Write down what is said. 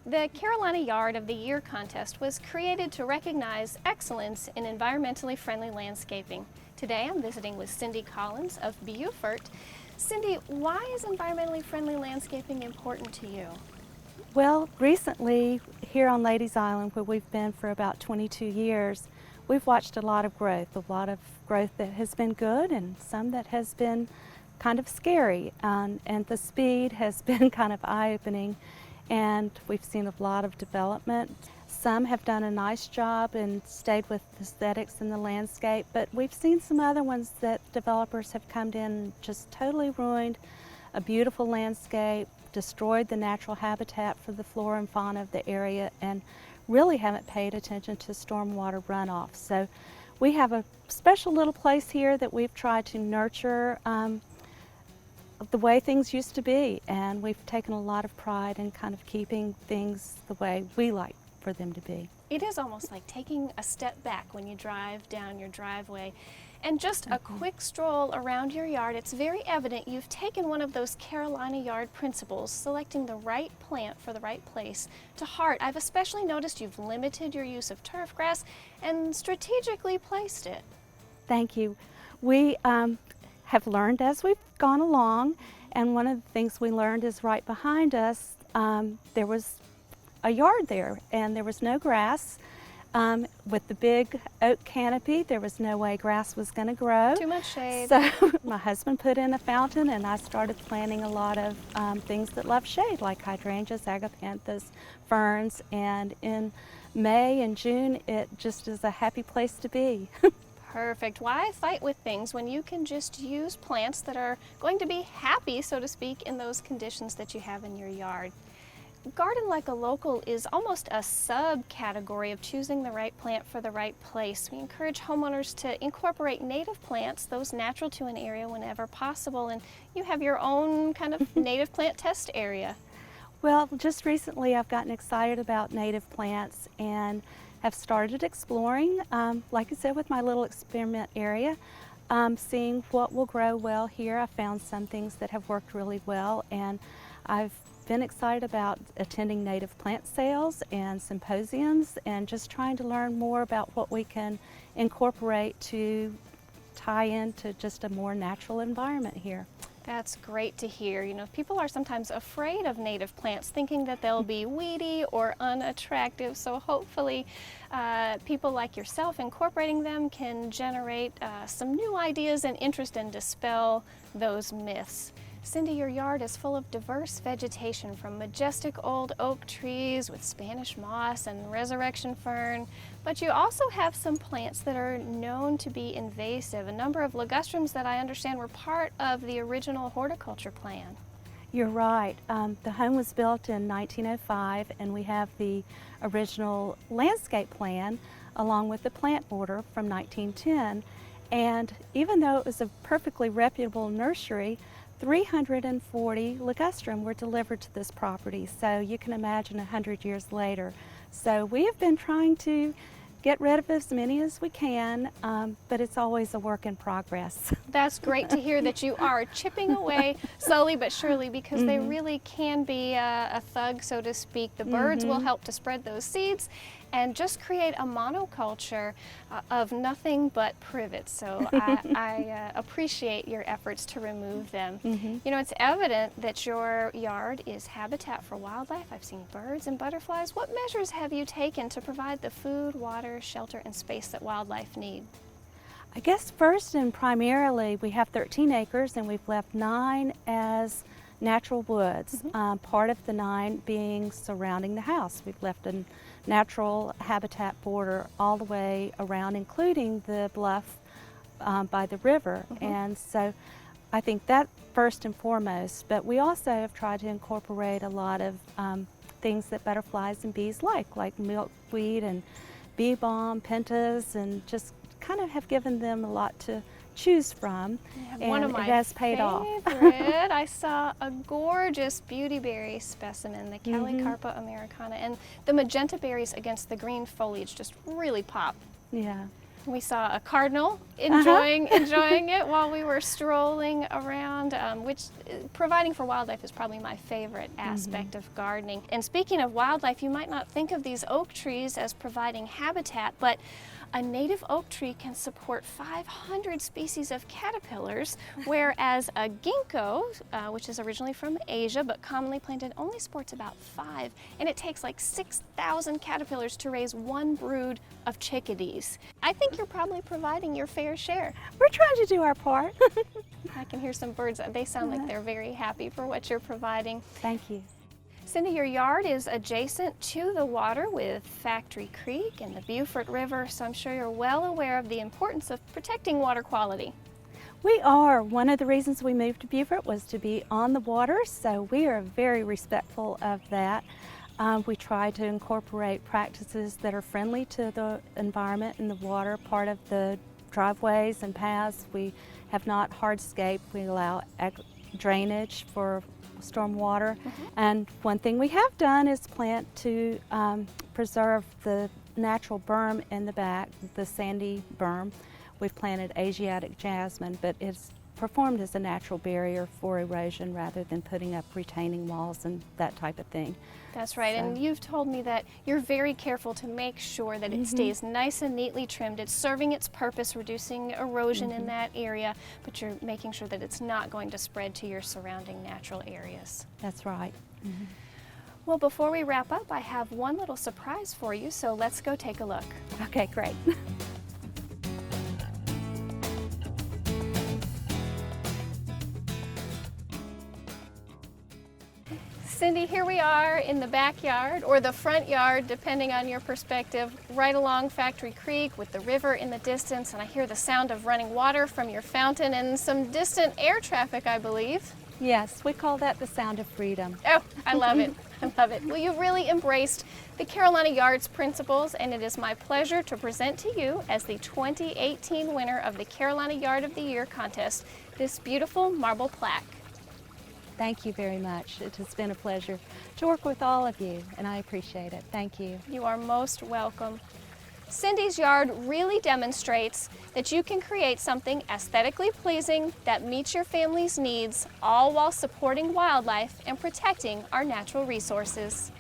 The Carolina Yard of the Year contest was created to recognize excellence in environmentally friendly landscaping. Today I'm visiting with Cindy Collins of Beaufort. Cindy, why is environmentally friendly landscaping important to you? Well, recently here on Ladies Island, where we've been for about 22 years, we've watched a lot of growth that has been good and some that has been kind of scary, and the speed has been kind of eye-opening, and we've seen a lot of development. Some have done a nice job and stayed with aesthetics in the landscape, but we've seen some other ones that developers have come in and just totally ruined a beautiful landscape, destroyed the natural habitat for the flora and fauna of the area, and really haven't paid attention to stormwater runoff. So we have a special little place here that we've tried to nurture the way things used to be, and we've taken a lot of pride in kind of keeping things the way we like for them to be. It is almost like taking a step back when you drive down your driveway. And just a quick stroll around your yard, it's very evident you've taken one of those Carolina Yard principles, selecting the right plant for the right place, to heart. I've especially noticed you've limited your use of turf grass and strategically placed it. Thank you. We have learned as we've gone along, and one of the things we learned is right behind us there was a yard there and there was no grass. With the big oak canopy, there was no way grass was going to grow. Too much shade. So my husband put in a fountain, and I started planting a lot of things that love shade, like hydrangeas, agapanthus, ferns, and in May and June it just is a happy place to be. Perfect. Why fight with things when you can just use plants that are going to be happy, so to speak, in those conditions that you have in your yard? Garden Like a Local is almost a subcategory of choosing the right plant for the right place. We encourage homeowners to incorporate native plants, those natural to an area whenever possible, and you have your own kind of native plant test area. Well, just recently I've gotten excited about native plants and have started exploring, like I said, with my little experiment area, seeing what will grow well here. I found some things that have worked really well, and I've been excited about attending native plant sales and symposiums and just trying to learn more about what we can incorporate to tie into just a more natural environment here. That's great to hear. You know, people are sometimes afraid of native plants, thinking that they'll be weedy or unattractive, so hopefully people like yourself incorporating them can generate some new ideas and interest and dispel those myths. Cindy, your yard is full of diverse vegetation, from majestic old oak trees with Spanish moss and resurrection fern, but you also have some plants that are known to be invasive, a number of ligustrums that I understand were part of the original horticulture plan. You're right. The home was built in 1905, and we have the original landscape plan along with the plant order from 1910, and even though it was a perfectly reputable nursery, 340 ligustrum were delivered to this property, so you can imagine 100 years later. So we have been trying to get rid of as many as we can, but it's always a work in progress. That's great to hear that you are chipping away slowly but surely, because they really can be a thug, so to speak. The birds will help to spread those seeds and just create a monoculture of nothing but privets. So I appreciate your efforts to remove them. You know, it's evident that your yard is habitat for wildlife. I've seen birds and butterflies. What measures have you taken to provide the food, water, shelter, and space that wildlife need? I guess first and primarily we have 13 acres, and we've left 9 as natural woods, part of the 9 being surrounding the house. We've left a natural habitat border all the way around, including the bluff by the river. And so I think that first and foremost, but we also have tried to incorporate a lot of things that butterflies and bees like milkweed and bee balm, pentas, and just kind of have given them a lot to choose from, and one of my it has paid off. I saw a gorgeous beautyberry specimen, the Calicarpa americana, and the magenta berries against the green foliage just really pop. Yeah. We saw a cardinal enjoying it while we were strolling around, which providing for wildlife is probably my favorite aspect of gardening. And speaking of wildlife, you might not think of these oak trees as providing habitat, but a native oak tree can support 500 species of caterpillars, whereas a ginkgo, which is originally from Asia but commonly planted, only supports about 5. And it takes like 6,000 caterpillars to raise one brood of chickadees. I think you're probably providing your fair share. We're trying to do our part. I can hear some birds. They sound like they're very happy for what you're providing. Thank you. Cindy, your yard is adjacent to the water with Factory Creek and the Beaufort River, so I'm sure you're well aware of the importance of protecting water quality. We are. One of the reasons we moved to Beaufort was to be on the water, so we are very respectful of that. We try to incorporate practices that are friendly to the environment and the water. Part of the driveways and paths, we have not hardscaped. We allow drainage for stormwater. And one thing we have done is plant to preserve the natural berm in the back, the sandy berm. We've planted Asiatic jasmine, but it's performed as a natural barrier for erosion rather than putting up retaining walls and that type of thing. That's right, and you've told me that you're very careful to make sure that it stays nice and neatly trimmed. It's serving its purpose, reducing erosion in that area, but you're making sure that it's not going to spread to your surrounding natural areas. That's right. Well, before we wrap up, I have one little surprise for you, so let's go take a look. Okay, great. Cindy, here we are in the backyard, or the front yard, depending on your perspective, right along Factory Creek with the river in the distance, and I hear the sound of running water from your fountain and some distant air traffic, I believe. Yes, we call that the sound of freedom. Oh, I love it. I love it. Well, you've really embraced the Carolina Yards principles, and it is my pleasure to present to you as the 2018 winner of the Carolina Yard of the Year contest, this beautiful marble plaque. Thank you very much. It has been a pleasure to work with all of you, and I appreciate it. Thank you. You are most welcome. Cindy's yard really demonstrates that you can create something aesthetically pleasing that meets your family's needs, all while supporting wildlife and protecting our natural resources.